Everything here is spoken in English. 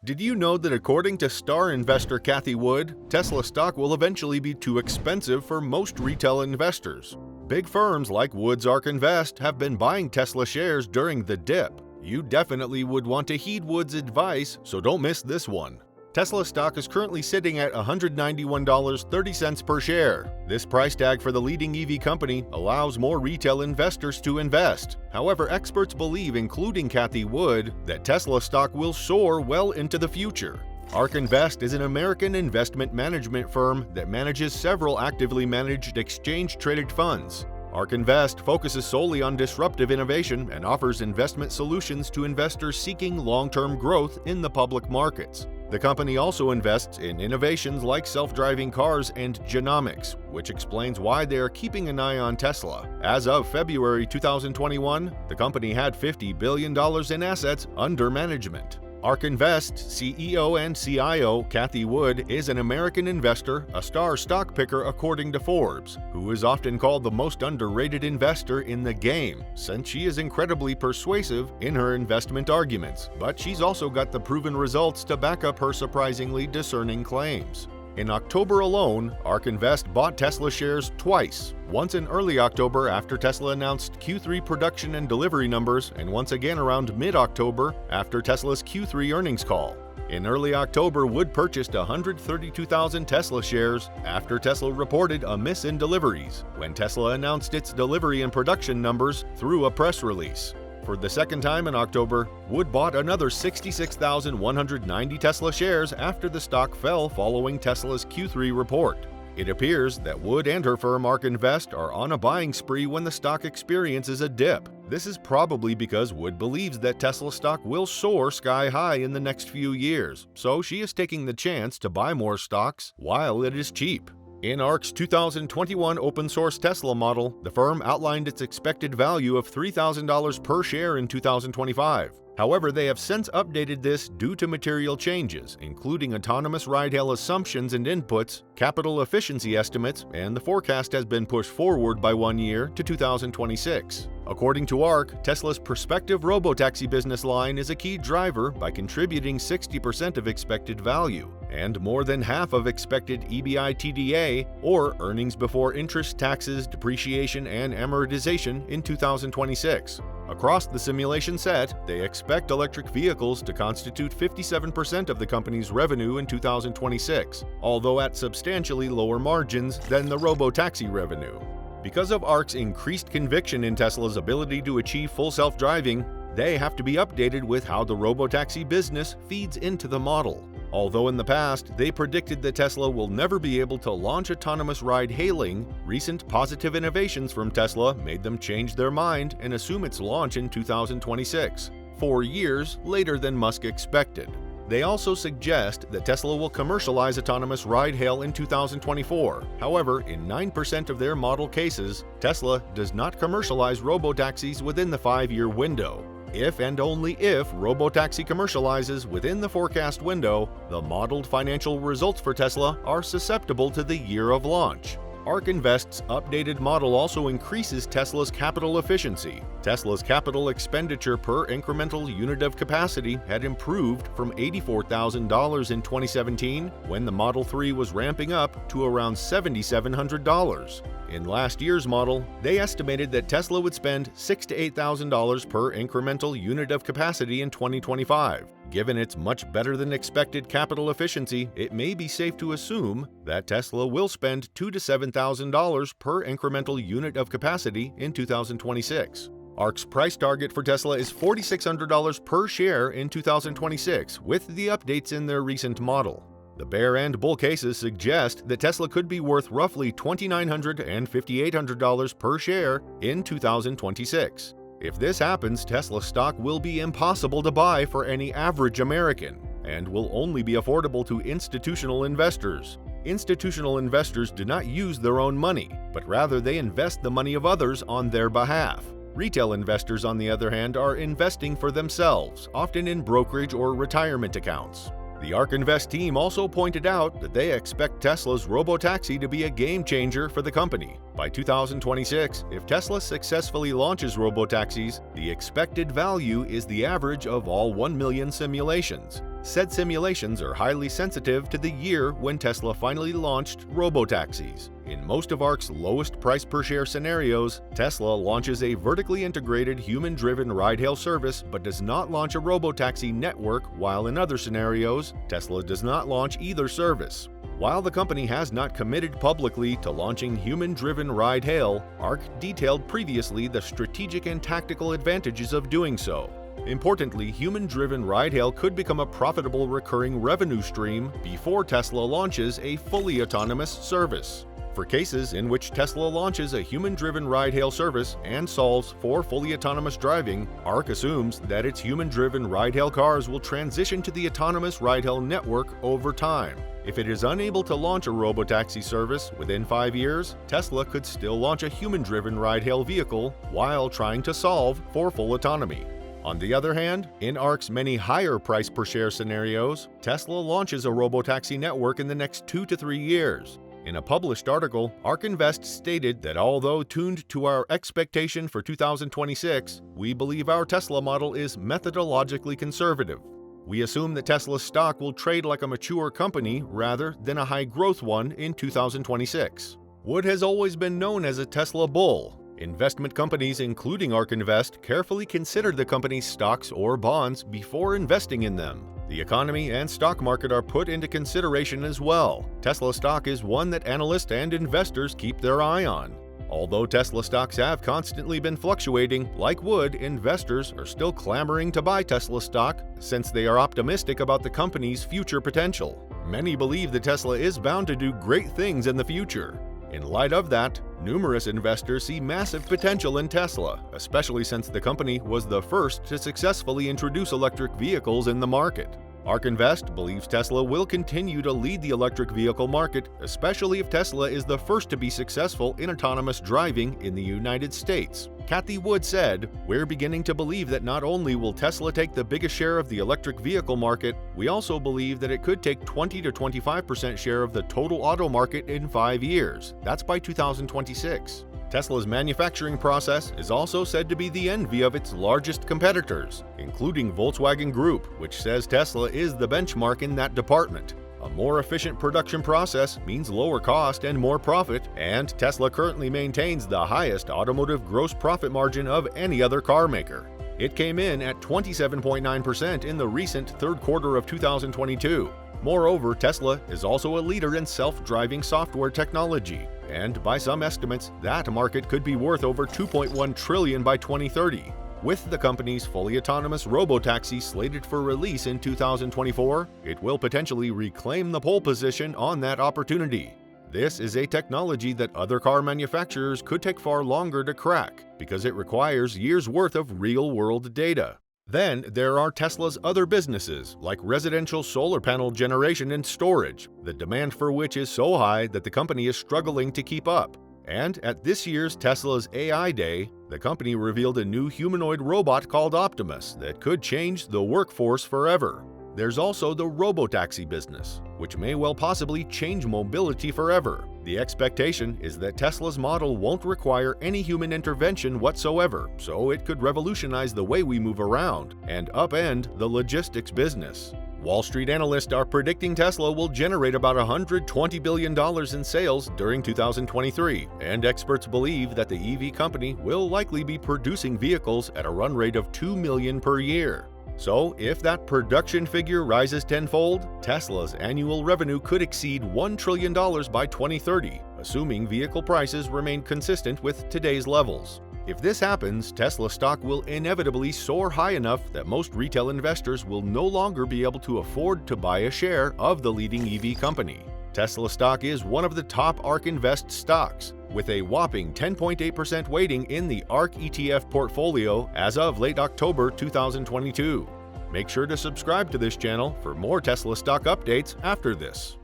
Did you know that according to star investor Cathie Wood, Tesla stock will eventually be too expensive for most retail investors? Big firms like Wood's ARK Invest have been buying Tesla shares during the dip. You definitely would want to heed Wood's advice, so don't miss this one. Tesla stock is currently sitting at $191.30 per share. This price tag for the leading EV company allows more retail investors to invest. However, experts believe, including Cathie Wood, that Tesla stock will soar well into the future. ARK Invest is an American investment management firm that manages several actively managed exchange-traded funds. ARK Invest focuses solely on disruptive innovation and offers investment solutions to investors seeking long-term growth in the public markets. The company also invests in innovations like self-driving cars and genomics, which explains why they are keeping an eye on Tesla. As of February 2021, the company had $50 billion in assets under management. ARK Invest CEO and CIO Cathie Wood is an American investor, a star stock picker according to Forbes, who is often called the most underrated investor in the game, since she is incredibly persuasive in her investment arguments, but she's also got the proven results to back up her surprisingly discerning claims. In October alone, ARK Invest bought Tesla shares twice, once in early October after Tesla announced Q3 production and delivery numbers, and once again around mid-October after Tesla's Q3 earnings call. In early October, Wood purchased 132,000 Tesla shares after Tesla reported a miss in deliveries, when Tesla announced its delivery and production numbers through a press release. For the second time in October, Wood bought another 66,190 Tesla shares after the stock fell following Tesla's Q3 report. It appears that Wood and her firm ARK Invest are on a buying spree when the stock experiences a dip. This is probably because Wood believes that Tesla stock will soar sky high in the next few years, so she is taking the chance to buy more stocks while it is cheap. In ARK's 2021 open-source Tesla model, the firm outlined its expected value of $3,000 per share in 2025. However, they have since updated this due to material changes, including autonomous ride-hail assumptions and inputs, capital efficiency estimates, and the forecast has been pushed forward by 1 year to 2026. According to ARK, Tesla's prospective robotaxi business line is a key driver by contributing 60% of expected value and more than half of expected EBITDA, or earnings before interest, taxes, depreciation, and amortization in 2026. Across the simulation set, they expect electric vehicles to constitute 57% of the company's revenue in 2026, although at substantially lower margins than the robotaxi revenue. Because of ARK's increased conviction in Tesla's ability to achieve full self-driving, they have to be updated with how the robotaxi business feeds into the model. Although in the past, they predicted that Tesla will never be able to launch autonomous ride-hailing, recent positive innovations from Tesla made them change their mind and assume its launch in 2026, 4 years later than Musk expected. They also suggest that Tesla will commercialize autonomous ride-hail in 2024. However, in 9% of their model cases, Tesla does not commercialize robotaxis within the 5-year window. If and only if robotaxi commercializes within the forecast window, the modeled financial results for Tesla are susceptible to the year of launch. ARK Invest's updated model also increases Tesla's capital efficiency. Tesla's capital expenditure per incremental unit of capacity had improved from $84,000 in 2017, when the Model 3 was ramping up, to around $7,700. In last year's model, they estimated that Tesla would spend $6,000 to $8,000 per incremental unit of capacity in 2025. Given its much better than expected capital efficiency, it may be safe to assume that Tesla will spend $2,000 to $7,000 per incremental unit of capacity in 2026. ARK's price target for Tesla is $4,600 per share in 2026, with the updates in their recent model. The bear and bull cases suggest that Tesla could be worth roughly $2,900 and $5,800 per share in 2026. If this happens, Tesla stock will be impossible to buy for any average American and will only be affordable to institutional investors. Institutional investors do not use their own money, but rather they invest the money of others on their behalf. Retail investors, on the other hand, are investing for themselves, often in brokerage or retirement accounts. The ARK Invest team also pointed out that they expect Tesla's robotaxi to be a game-changer for the company. By 2026, if Tesla successfully launches robotaxis, the expected value is the average of all 1 million simulations. Said simulations are highly sensitive to the year when Tesla finally launched robotaxis. In most of ARK's lowest price per share scenarios, Tesla launches a vertically integrated human-driven ride-hail service but does not launch a robotaxi network, while in other scenarios, Tesla does not launch either service. While the company has not committed publicly to launching human-driven ride-hail, ARK detailed previously the strategic and tactical advantages of doing so. Importantly, human-driven ride-hail could become a profitable recurring revenue stream before Tesla launches a fully autonomous service. For cases in which Tesla launches a human-driven ride-hail service and solves for fully autonomous driving, ARK assumes that its human-driven ride-hail cars will transition to the autonomous ride-hail network over time. If it is unable to launch a robotaxi service within 5 years, Tesla could still launch a human-driven ride-hail vehicle while trying to solve for full autonomy. On the other hand, in ARK's many higher price per share scenarios, Tesla launches a robotaxi network in the next 2 to 3 years. In a published article, ARK Invest stated that although tuned to our expectation for 2026, we believe our Tesla model is methodologically conservative. We assume that Tesla's stock will trade like a mature company rather than a high-growth one in 2026. Wood has always been known as a Tesla bull. Investment companies, including ARK Invest, carefully consider the company's stocks or bonds before investing in them. The economy and stock market are put into consideration as well. Tesla stock is one that analysts and investors keep their eye on. Although Tesla stocks have constantly been fluctuating, like Wood, investors are still clamoring to buy Tesla stock since they are optimistic about the company's future potential. Many believe that Tesla is bound to do great things in the future. In light of that, numerous investors see massive potential in Tesla, especially since the company was the first to successfully introduce electric vehicles in the market. ARK Invest believes Tesla will continue to lead the electric vehicle market, especially if Tesla is the first to be successful in autonomous driving in the United States. Cathie Wood said, "We're beginning to believe that not only will Tesla take the biggest share of the electric vehicle market, we also believe that it could take 20 to 25% share of the total auto market in 5 years. That's by 2026. Tesla's manufacturing process is also said to be the envy of its largest competitors, including Volkswagen Group, which says Tesla is the benchmark in that department. A more efficient production process means lower cost and more profit, and Tesla currently maintains the highest automotive gross profit margin of any other car maker. It came in at 27.9% in the recent third quarter of 2022. Moreover, Tesla is also a leader in self-driving software technology, and by some estimates, that market could be worth over $2.1 trillion by 2030. With the company's fully autonomous robotaxi slated for release in 2024, it will potentially reclaim the pole position on that opportunity. This is a technology that other car manufacturers could take far longer to crack because it requires years' worth of real-world data. Then there are Tesla's other businesses, like residential solar panel generation and storage, the demand for which is so high that the company is struggling to keep up. And at this year's Tesla's AI Day, the company revealed a new humanoid robot called Optimus that could change the workforce forever. There's also the robotaxi business, which may well possibly change mobility forever. The expectation is that Tesla's model won't require any human intervention whatsoever, so it could revolutionize the way we move around and upend the logistics business. Wall Street analysts are predicting Tesla will generate about $120 billion in sales during 2023, and experts believe that the EV company will likely be producing vehicles at a run rate of 2 million per year. So, if that production figure rises tenfold, Tesla's annual revenue could exceed $1 trillion by 2030, assuming vehicle prices remain consistent with today's levels. If this happens, Tesla stock will inevitably soar high enough that most retail investors will no longer be able to afford to buy a share of the leading EV company. Tesla stock is one of the top ARK Invest stocks, with a whopping 10.8% weighting in the ARK ETF portfolio as of late October 2022. Make sure to subscribe to this channel for more Tesla stock updates after this.